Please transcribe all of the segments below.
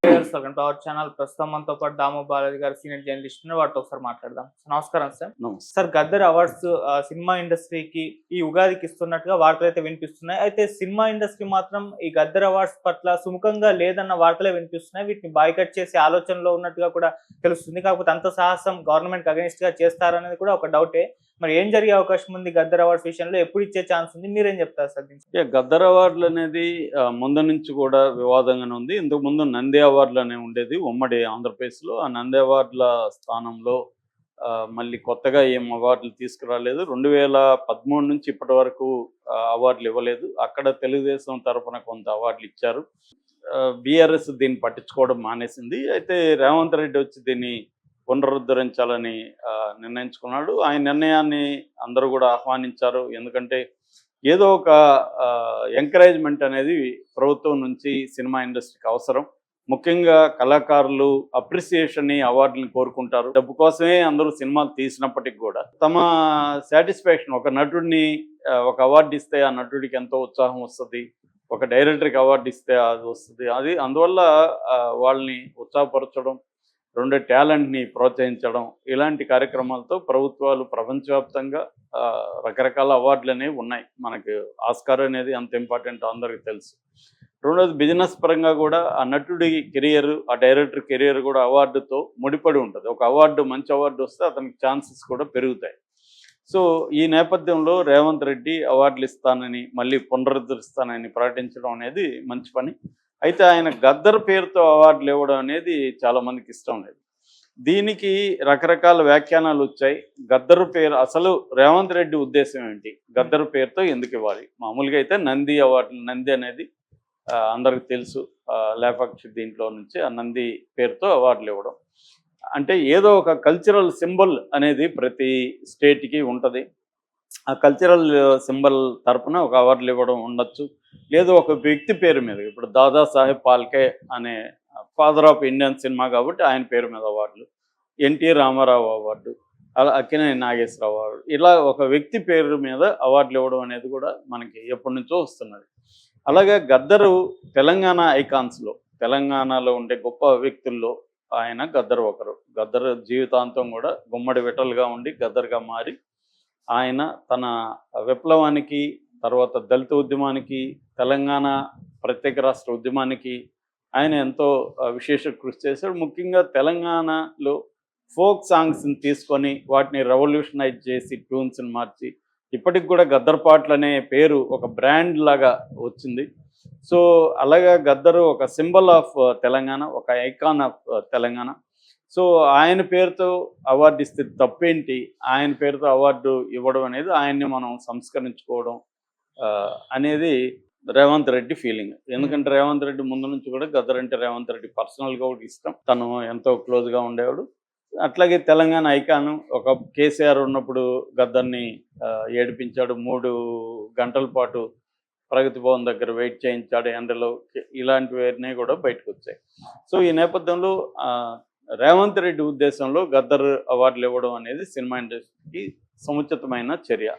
Welcome to our channel. ప్రస్తుతం మనతో పాటు దాము బాలాజీ గారు సీనియర్ జర్నలిస్ట్ ఉన్నారు. వాటితో ఒకసారి మాట్లాడదాం. నమస్కారం సార్. నమస్తే. సార్, గద్దర్ అవార్డ్స్ సినిమా ఇండస్ట్రీకి ఈ ఉగాదికి ఇస్తున్నట్టుగా వార్తలు అయితే వినిపిస్తున్నాయి. అయితే సినిమా ఇండస్ట్రీ మాత్రం ఈ గద్దర్ అవార్డ్స్ పట్ల సుముఖంగా లేదన్న వార్తలే వినిపిస్తున్నాయి. వీటిని బాయ్కట్ చేసే ఆలోచనలో ఉన్నట్టుగా కూడా తెలుస్తుంది. కాకపోతే అంత సాహసం గవర్నమెంట్ అగెనిస్ట్ గా చేస్తారనేది కూడా ఒక డౌటే. మరి ఏం జరిగే అవకాశం ఉంది గద్దర్ అవార్డ్స్ విషయంలో? ఎప్పుడు ఇచ్చే ఛాన్స్ ఉంది? మీరేం చెప్తారు సార్ దీనికి? గద్దర్ అవార్డులు అనేది ముందు నుంచి కూడా వివాదంగానే ఉంది. ఇంతకు ముందు నంది అవార్డులు అనేవి ఉండేది ఉమ్మడి ఆంధ్రప్రదేశ్లో. ఆ నంది అవార్డుల స్థానంలో మళ్ళీ కొత్తగా ఏం అవార్డులు తీసుకురాలేదు. 2013 నుంచి ఇప్పటి వరకు అవార్డులు ఇవ్వలేదు. అక్కడ తెలుగుదేశం తరఫున కొంత అవార్డులు ఇచ్చారు. బీఆర్ఎస్ దీన్ని పట్టించుకోవడం మానేసింది. అయితే రేవంత్ రెడ్డి వచ్చి దీన్ని పునరుద్ధరించాలని నిర్ణయించుకున్నాడు. ఆయన నిర్ణయాన్ని అందరూ కూడా ఆహ్వానించారు. ఎందుకంటే ఏదో ఒక ఎంకరేజ్మెంట్ అనేది ప్రభుత్వం నుంచి సినిమా ఇండస్ట్రీకి అవసరం. ముఖ్యంగా కళాకారులు అప్రిసియేషన్ అవార్డుని కోరుకుంటారు. డబ్బు కోసమే అందరూ సినిమాలు తీసినప్పటికి కూడా తమ సాటిస్ఫాక్షన్, ఒక నటుడిని ఒక అవార్డు ఇస్తే ఆ నటుడికి ఎంతో ఉత్సాహం వస్తుంది. ఒక డైరెక్టర్కి అవార్డు ఇస్తే అది వస్తుంది. అది అందువల్ల వాళ్ళని ఉత్సాహపరచడం, రెండు టాలెంట్ని ప్రోత్సహించడం, ఇలాంటి కార్యక్రమాలతో ప్రభుత్వాలు ప్రపంచవ్యాప్తంగా రకరకాల అవార్డులు అనేవి ఉన్నాయి. మనకి ఆస్కార్ అనేది అంత ఇంపార్టెంట్ అందరికీ తెలుసు. రెండోది బిజినెస్ పరంగా కూడా ఆ నటుడి కెరియర్, ఆ డైరెక్టర్ కెరియర్ కూడా అవార్డుతో ముడిపడి ఉంటుంది. ఒక అవార్డు, మంచి అవార్డు వస్తే అతనికి ఛాన్సెస్ కూడా పెరుగుతాయి. సో ఈ నేపథ్యంలో రేవంత్ రెడ్డి అవార్డులు ఇస్తానని, మళ్ళీ పునరుద్ధరిస్తానని ప్రకటించడం అనేది మంచి పని. అయితే ఆయన గద్దర్ పేరుతో అవార్డులు ఇవ్వడం అనేది చాలామందికి ఇష్టం లేదు. దీనికి రకరకాల వ్యాఖ్యానాలు వచ్చాయి. గద్దర్ పేరు, అసలు రేవంత్ రెడ్డి ఉద్దేశం ఏంటి? గద్దర్ పేరుతో ఎందుకు ఇవ్వాలి? మామూలుగా అయితే నంది అవార్డులు, నంది అనేది అందరికి తెలుసు. లేపాక్షి దీంట్లో నుంచి ఆ నంది పేరుతో అవార్డులు ఇవ్వడం అంటే ఏదో ఒక కల్చరల్ సింబల్ అనేది ప్రతి స్టేట్కి ఉంటుంది. ఆ కల్చరల్ సింబల్ తరపున ఒక అవార్డులు ఇవ్వడం ఉండొచ్చు. లేదు ఒక వ్యక్తి పేరు మీద, ఇప్పుడు దాదాసాహెబ్ ఫాల్కే అనే ఫాదర్ ఆఫ్ ఇండియన్ సినిమా కాబట్టి ఆయన పేరు మీద అవార్డులు, ఎన్టీ రామారావు అవార్డు, అలా అక్కినేని నాగేశ్వరరావు అవార్డు, ఇలా ఒక వ్యక్తి పేరు మీద అవార్డులు ఇవ్వడం అనేది కూడా మనకి ఎప్పటి నుంచో వస్తున్నది. అలాగే గద్దరు తెలంగాణ ఐకాన్స్లో, తెలంగాణలో ఉండే గొప్ప వ్యక్తుల్లో ఆయన గద్దరు ఒకరు. గద్దరు జీవితాంతం కూడా గుమ్మడి విటలుగా ఉండి గద్దరుగా మారి ఆయన తన విప్లవానికి, తర్వాత దళిత ఉద్యమానికి, తెలంగాణ ప్రత్యేక రాష్ట్ర ఉద్యమానికి ఆయన ఎంతో విశేష కృషి చేశాడు. ముఖ్యంగా తెలంగాణలో ఫోక్ సాంగ్స్ని తీసుకొని వాటిని రెవల్యూషనైజ్ చేసి ట్యూన్స్ని మార్చి ఇప్పటికి కూడా గద్దర్ పాటలు అనే పేరు ఒక బ్రాండ్ లాగా వచ్చింది. సో అలాగా గద్దరు ఒక సింబల్ ఆఫ్ తెలంగాణ, ఒక ఐకాన్ ఆఫ్ తెలంగాణ. సో ఆయన పేరుతో అవార్డు ఇస్తే తప్పేంటి? ఆయన పేరుతో అవార్డు ఇవ్వడం అనేది ఆయన్ని మనం సంస్కరించుకోవడం అనేది రేవంత్ రెడ్డి ఫీలింగ్. ఎందుకంటే రేవంత్ రెడ్డి ముందు నుంచి కూడా గద్దర్ అంటే రేవంత్ రెడ్డి పర్సనల్గా కూడా ఇష్టం. తను ఎంతో క్లోజ్గా ఉండేవాడు. అట్లాగే తెలంగాణ ఐకాను, ఒక కేసీఆర్ ఉన్నప్పుడు గద్దర్ని ఏడిపించాడు. 3 గంటల పాటు ప్రగతి భవన్ దగ్గర వెయిట్ చేయించాడు ఎండలో. ఇలాంటివన్నీ కూడా బయటకు వచ్చాయి. సో ఈ నేపథ్యంలో రేవంత్ రెడ్డి ఉద్దేశంలో గద్దర్ అవార్డులు ఇవ్వడం అనేది సినిమా ఇండస్ట్రీకి సముచితమైన చర్య.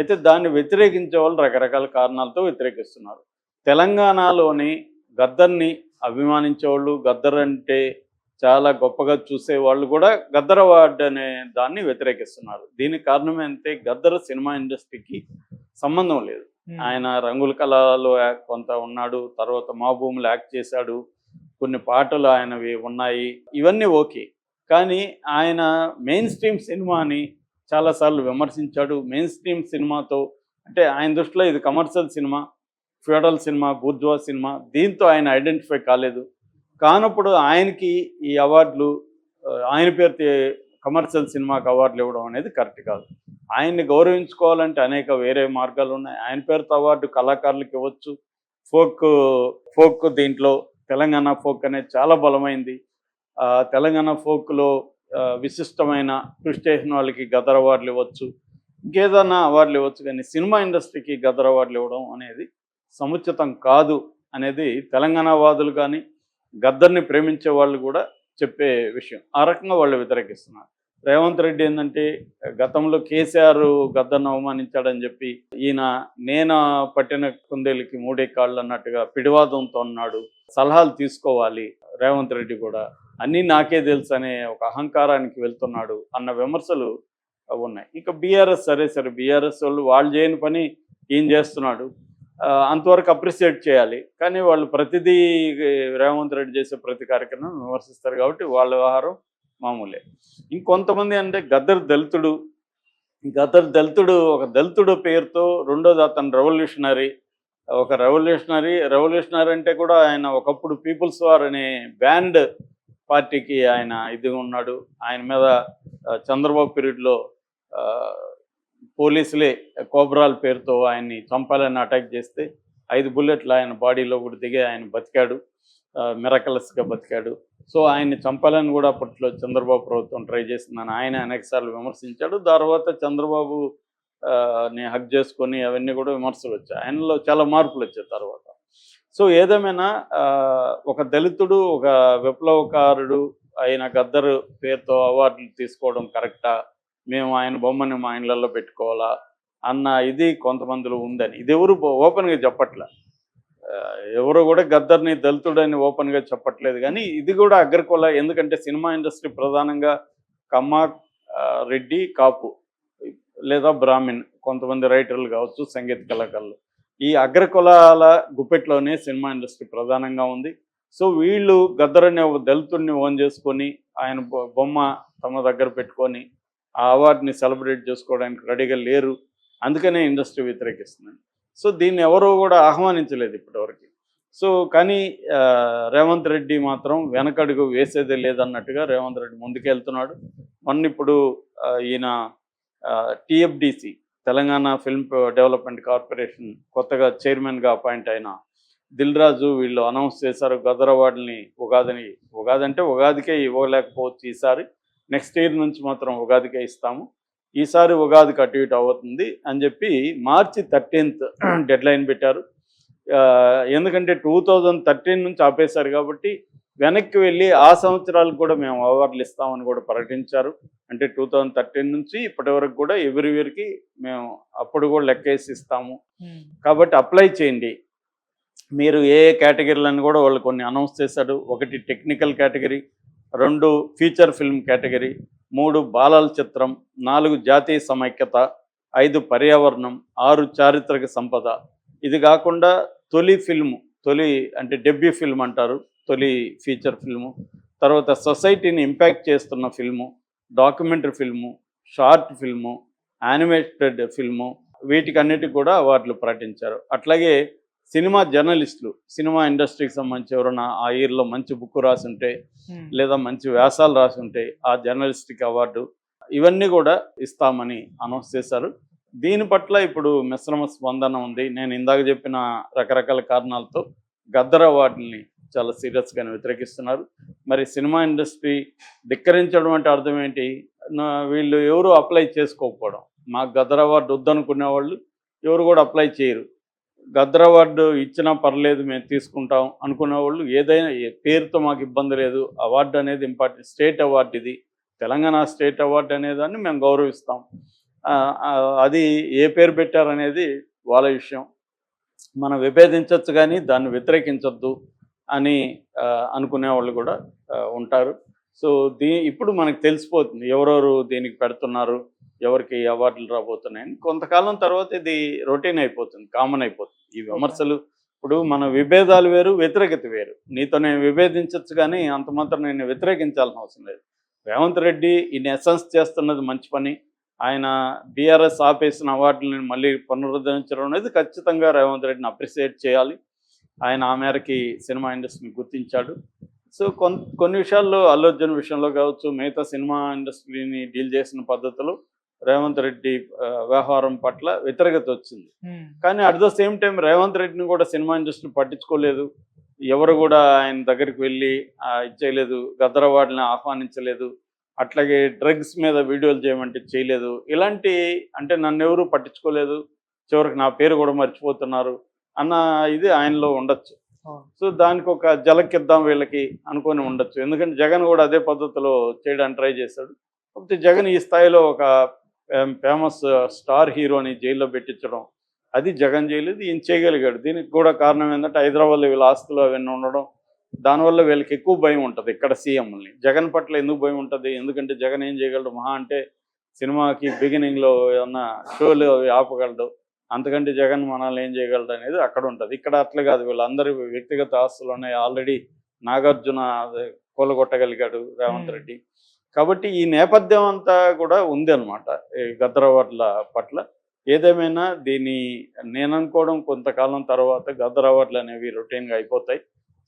అయితే దాన్ని వ్యతిరేకించే వాళ్ళు రకరకాల కారణాలతో వ్యతిరేకిస్తున్నారు. తెలంగాణలోని గద్దర్ని అభిమానించేవాళ్ళు, గద్దర్ అంటే చాలా గొప్పగా చూసేవాళ్ళు కూడా గద్దర్ అవార్డు అనే దాన్ని వ్యతిరేకిస్తున్నారు. దీనికి కారణం ఏంటంటే గద్దర్ సినిమా ఇండస్ట్రీకి సంబంధం లేదు. ఆయన రంగుల కళలో కొంత ఉన్నాడు, తర్వాత మా భూములు యాక్ట్ చేశాడు, కొన్ని పాటలు ఆయనవి ఉన్నాయి, ఇవన్నీ ఓకే. కానీ ఆయన మెయిన్ స్ట్రీమ్ సినిమాని చాలాసార్లు విమర్శించాడు. మెయిన్ స్ట్రీమ్ సినిమాతో, అంటే ఆయన దృష్టిలో ఇది commercial cinema, feudal cinema, bourgeois cinema, దీంతో ఆయన ఐడెంటిఫై కాలేదు. కానప్పుడు ఆయనకి ఈ అవార్డులు, ఆయన పేరుతో కమర్షియల్ సినిమాకి అవార్డులు ఇవ్వడం అనేది కరెక్ట్ కాదు. ఆయన్ని గౌరవించుకోవాలంటే అనేక వేరే మార్గాలు ఉన్నాయి. ఆయన పేరుతో అవార్డు కళాకారులకు ఇవ్వచ్చు. ఫోక్ దీంట్లో తెలంగాణ ఫోక్ అనేది చాలా బలమైంది. తెలంగాణ ఫోక్లో విశిష్టమైన కృషి చేసిన వాళ్ళకి గద్దర్ అవార్డులు ఇవ్వచ్చు, ఇంకేదన్నా అవార్డులు ఇవ్వచ్చు. కానీ సినిమా ఇండస్ట్రీకి గద్దర్ అవార్డులు ఇవ్వడం అనేది సముచితం కాదు అనేది తెలంగాణ వాదులు కానీ గద్దర్ని ప్రేమించే వాళ్ళు కూడా చెప్పే విషయం. ఆ రకంగా వాళ్ళు వ్యతిరేకిస్తున్నారు. రేవంత్ రెడ్డి ఏంటంటే గతంలో కేసీఆర్ గద్దర్ను అవమానించాడని చెప్పి ఈయన నేను పట్టిన కుందేలకి 3 కాళ్ళు అన్నట్టుగా పిడివాదంతో ఉన్నాడు. సలహాలు తీసుకోవాలి, రేవంత్ రెడ్డి కూడా అన్నీ నాకే తెలుసు అనే ఒక అహంకారానికి వెళ్తున్నాడు అన్న విమర్శలు ఉన్నాయి. ఇంకా బీఆర్ఎస్ సరే బీఆర్ఎస్ వాళ్ళు చేయని పని ఈయన చేస్తున్నాడు, అంతవరకు అప్రిషియేట్ చేయాలి. కానీ వాళ్ళు ప్రతిదీ రేవంత్ రెడ్డి చేసే ప్రతి కార్యక్రమం విమర్శిస్తారు కాబట్టి వాళ్ళ వ్యవహారం మామూలే. ఇంకొంతమంది అంటే గద్దర్ దళితుడు ఒక దళితుడు పేరుతో, రెండోది అతను రెవల్యూషనరీ, ఒక రెవల్యూషనరీ అంటే కూడా ఆయన ఒకప్పుడు పీపుల్స్ వార్ అనే బ్యాండ్ పార్టీకి ఆయన ఇది ఉన్నాడు. ఆయన మీద చంద్రబాబు పీరియడ్లో పోలీసులే కోబ్రాల పేరుతో ఆయన్ని చంపాలని అటాక్ చేస్తే 5 బుల్లెట్లు ఆయన బాడీలో కూడా దిగి ఆయన బతికాడు, మిరకలస్గా బతికాడు. సో ఆయన్ని చంపాలని కూడా అప్పట్లో చంద్రబాబు ప్రభుత్వం ట్రై చేసిందని ఆయన అనేకసార్లు విమర్శించాడు. తర్వాత చంద్రబాబు ని హక్ చేసుకొని అవన్నీ కూడా విమర్శలు వచ్చాయి. ఆయనలో చాలా మార్పులు వచ్చాయి తర్వాత. సో ఏదేమైనా ఒక దళితుడు, ఒక విప్లవకారుడు అయిన గద్దర్ పేరుతో అవార్డులు తీసుకోవడం కరెక్టా, మేము ఆయన బొమ్మని మా ఇళ్ళల్లో పెట్టుకోవాలా అన్న ఇది కొంతమందిలో ఉందని. ఇది ఎవరు ఓపెన్గా చెప్పట్లే, ఎవరు కూడా గద్దర్ని దళితుడని ఓపెన్గా చెప్పట్లేదు. కానీ ఇది కూడా అగ్రకుల, ఎందుకంటే సినిమా ఇండస్ట్రీ ప్రధానంగా కమ్మ, రెడ్డి, కాపు లేదా బ్రాహ్మిన్, కొంతమంది రైటర్లు కావచ్చు, సంగీత కళాకారులు, ఈ అగ్రకులాల గుప్పెట్లోనే సినిమా ఇండస్ట్రీ ప్రధానంగా ఉంది. సో వీళ్ళు గద్దర్ అనే ఒక దళితుడిని ఓన్ చేసుకొని ఆయన బొమ్మ తమ దగ్గర పెట్టుకొని ఆ అవార్డుని సెలబ్రేట్ చేసుకోవడానికి రెడీగా లేరు. అందుకనే ఇండస్ట్రీ వ్యతిరేకిస్తుంది. సో దీన్ని ఎవరూ కూడా ఆహ్వానించలేదు ఇప్పటివరకు. సో కానీ రేవంత్ రెడ్డి మాత్రం వెనకడుగు వేసేదే లేదన్నట్టుగా రేవంత్ రెడ్డి ముందుకెళ్తున్నాడు. ఇప్పుడు ఈయన టీఎఫ్డిసి, తెలంగాణ ఫిల్మ్ డెవలప్మెంట్ కార్పొరేషన్ కొత్తగా చైర్మన్గా అపాయింట్ అయిన దిల్ రాజు వీళ్ళు అనౌన్స్ చేశారు గద్దర్ అవార్డుని ఉగాది అంటే ఉగాదికే ఇవ్వలేకపోవచ్చు ఈసారి, నెక్స్ట్ ఇయర్ నుంచి మాత్రం ఉగాదికే ఇస్తాము, ఈసారి ఉగాదికి అటు ఇటు అవుతుంది అని చెప్పి మార్చి 13th డెడ్లైన్ పెట్టారు. ఎందుకంటే 2013 నుంచి ఆపేశారు కాబట్టి వెనక్కి వెళ్ళి ఆ సంవత్సరాలకు కూడా మేము అవార్డులు ఇస్తామని కూడా ప్రకటించారు. అంటే 2013 నుంచి ఇప్పటి వరకు కూడా ఎవ్రీ ఇయర్కి మేము అప్పుడు కూడా లెక్కేసి ఇస్తాము. కాబట్టి అప్లై చేయండి మీరు ఏ కేటగిరీలను కూడా వాళ్ళు కొన్ని అనౌన్స్ చేశాడు. 1 technical category, 2 feature film category, 3 బాలల చిత్రం, 4 జాతీయ సమైక్యత, 5 పర్యావరణం, 6 చారిత్రక సంపద. ఇది కాకుండా తొలి అంటే డెబ్యూ ఫిల్మ్ అంటారు, తొలి ఫీచర్ ఫిల్ము, తర్వాత సొసైటీని ఇంపాక్ట్ చేస్తున్న film, documentary film, short film, animated film, వీటికన్నిటికి కూడా అవార్డులు ప్రకటించారు. అట్లాగే సినిమా జర్నలిస్టులు, సినిమా ఇండస్ట్రీకి సంబంధించి ఎవరైనా ఆ ఇయర్లో మంచి బుక్ రాసుంటే లేదా మంచి వ్యాసాలు రాసుంటే ఆ జర్నలిస్ట్కి అవార్డు, ఇవన్నీ కూడా ఇస్తామని అనౌన్స్ చేశారు. దీని పట్ల ఇప్పుడు మిశ్రమ స్పందన ఉంది. నేను ఇందాక చెప్పిన రకరకాల కారణాలతో గద్దర్ అవార్డుని చాలా సీరియస్గానే వ్యతిరేకిస్తున్నారు. మరి సినిమా ఇండస్ట్రీ ధిక్కరించడం అంటే అర్థం ఏంటి? వీళ్ళు ఎవరు అప్లై చేసుకోకపోవడం. మాకు గద్దర్ అవార్డు వద్దనుకునే వాళ్ళు ఎవరు కూడా అప్లై చేయరు. గద్దర్ అవార్డు ఇచ్చినా పర్లేదు మేము తీసుకుంటాం అనుకునే వాళ్ళు ఏదైనా పేరుతో మాకు ఇబ్బంది లేదు, అవార్డు అనేది ఇంపార్టెంట్, స్టేట్ అవార్డు, ఇది తెలంగాణ స్టేట్ అవార్డు అనేదాన్ని మేము గౌరవిస్తాం. అది ఏ పేరు పెట్టారనేది వాళ్ళ విషయం, మనం విభేదించవచ్చు కానీ దాన్ని వ్యతిరేకించొద్దు అని అనుకునే వాళ్ళు కూడా ఉంటారు. సో ఇప్పుడు మనకు తెలిసిపోతుంది ఎవరెవరు దీనికి పెడుతున్నారు, ఎవరికి అవార్డులు రాబోతున్నాయని. కొంతకాలం తర్వాత ఇది రొటీన్ అయిపోతుంది, కామన్ అయిపోతుంది. ఈ విమర్శలు ఇప్పుడు మన విభేదాలు వేరు, వ్యతిరేకత వేరు. నీతో నేను విభేదించవచ్చు కానీ అంత మాత్రం నేను వ్యతిరేకించాల్సిన అవసరం లేదు. రేవంత్ రెడ్డి ఇన్ ఎసెన్స్ చేస్తున్నది మంచి పని. ఆయన బీఆర్ఎస్ ఆపేసిన అవార్డులను మళ్ళీ పునరుద్ధరించడం అనేది ఖచ్చితంగా రేవంత్ రెడ్డిని అప్రిషియేట్ చేయాలి. ఆయన ఆ మేరకి సినిమా ఇండస్ట్రీని గుర్తించాడు. సో కొన్ని విషయాల్లో అల్లు అర్జున్ విషయంలో కావచ్చు, మిగతా సినిమా ఇండస్ట్రీని డీల్ చేసిన పద్ధతులు రేవంత్ రెడ్డి వ్యవహారం పట్ల వ్యతిరేకత వచ్చింది. కానీ at the same time Revanth రెడ్డిని కూడా సినిమా ఇండస్ట్రీ పట్టించుకోలేదు, ఎవరు కూడా ఆయన దగ్గరికి వెళ్ళి ఇచ్చేయలేదు, గద్దర్ అవార్డుని ఆహ్వానించలేదు, అట్లాగే డ్రగ్స్ మీద వీడియోలు చేయమంటే చేయలేదు. ఇలాంటి అంటే నన్ను ఎవరు పట్టించుకోలేదు, చివరికి నా పేరు కూడా మర్చిపోతున్నారు అన్న ఇది ఆయనలో ఉండొచ్చు. సో దానికి ఒక జలకిద్దాం వీళ్ళకి అనుకొని ఉండొచ్చు. ఎందుకంటే జగన్ కూడా అదే పద్ధతిలో చేయడానికి ట్రై చేశాడు. కాకపోతే జగన్ ఈ స్థాయిలో ఒక ఫేమస్ స్టార్ హీరోని జైల్లో పెట్టించడం అది జగన్ చేయలేదు, ఈయన చేయగలిగాడు. దీనికి కూడా కారణం ఏంటంటే హైదరాబాద్లో వీళ్ళ ఆస్తులు అవన్నీ ఉండడం, దానివల్ల వీళ్ళకి ఎక్కువ భయం ఉంటుంది ఇక్కడ సీఎంని. జగన్ పట్ల ఎందుకు భయం ఉంటుంది? ఎందుకంటే జగన్ ఏం చేయగలడు? మహా అంటే సినిమాకి బిగినింగ్లో ఏమన్నా షోలు అవి ఆపగలడు. అంతకంటే జగన్ మనల్ని ఏం చేయగలడు అనేది అక్కడ ఉంటుంది. ఇక్కడ అట్లా కాదు, వీళ్ళందరి వ్యక్తిగత ఆస్తులు ఉన్నాయి. ఆల్రెడీ నాగార్జున కూలగొట్టగలిగాడు రేవంత్ రెడ్డి. కాబట్టి ఈ నేపథ్యం అంతా కూడా ఉంది అనమాట ఈ గద్దరవార్ల పట్ల. ఏదేమైనా దీన్ని నేను అనుకోవడం కొంతకాలం తర్వాత గద్దరవార్లు అనేవి రొటీన్గా అయిపోతాయి.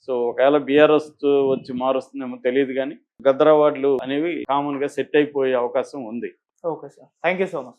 సో ఒకవేళ బీఆర్ఎస్ వచ్చి మారుస్తుందేమో తెలియదు, కానీ గద్దరవార్లు అనేవి కామన్గా సెట్ అయిపోయే అవకాశం ఉంది. Okay sir, thank you so much.